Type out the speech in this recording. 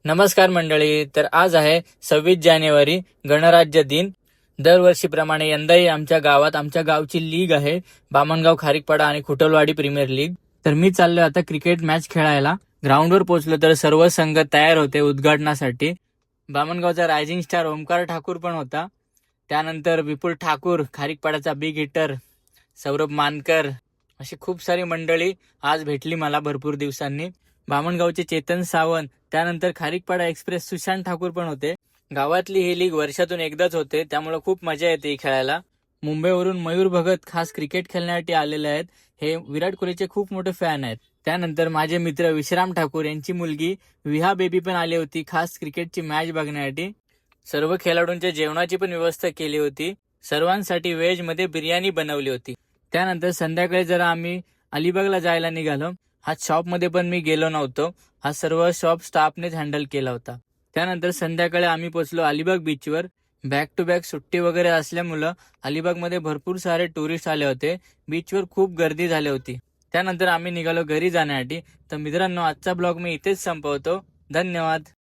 नमस्कार मंडळी. तर आज आहे 26 जानेवारी, गणराज्य दिन. दरवर्षीप्रमाणे यंदाही आमच्या गावात आमच्या गावची लीग आहे, बामणगाव खारीकपाडा आणि खुटलवाडी प्रीमियर लीग. तर मी चाललोय आता क्रिकेट मॅच खेळायला. ग्राउंडवर पोहोचलो तर सर्व संघ तयार होते उद्घाटनासाठी. बामणगावचा रायझिंग स्टार ओमकार ठाकूर पण होता. त्यानंतर विपुल ठाकूर, खारीकपाडाचा बिग हिटर सौरभ मानकर, अशी खूप सारी मंडळी आज भेटली मला भरपूर दिवसांनी. बामणगावचे चेतन सावंत, त्यानंतर खारीकपाडा एक्सप्रेस सुशांत ठाकूर पण होते. गावातली ही लीग वर्षातून एकदाच होते, त्यामुळे खूप मजा येते ही खेळायला. मुंबईवरून मयूर भगत खास क्रिकेट खेळण्यासाठी आलेले आहेत. हे विराट कोहलीचे खूप मोठे फॅन आहेत. त्यानंतर माझे मित्र विश्राम ठाकूर यांची मुलगी विहा बेबी पण आली होती खास क्रिकेटची मॅच बघण्यासाठी. सर्व खेळाडूंच्या जेवणाची पण व्यवस्था केली होती. सर्वांसाठी व्हेज मध्ये बिर्याणी बनवली होती. त्यानंतर संध्याकाळी जरा आम्ही अलिबागला जायला निघालो. हा शॉपमध्ये पण मी गेलो नव्हतो. हा सर्व शॉप स्टाफनेच हँडल केला होता. त्यानंतर संध्याकाळी आम्ही पोहोचलो अलिबाग बीचवर. बॅक टू बॅक सुट्टी वगैरे असल्यामुळं अलिबागमध्ये भरपूर सारे टुरिस्ट आले होते. बीचवर खूप गर्दी झाली होती. त्यानंतर आम्ही निघालो घरी जाण्यासाठी. तर मित्रांनो, आजचा ब्लॉग मी इथेच संपवतो. धन्यवाद.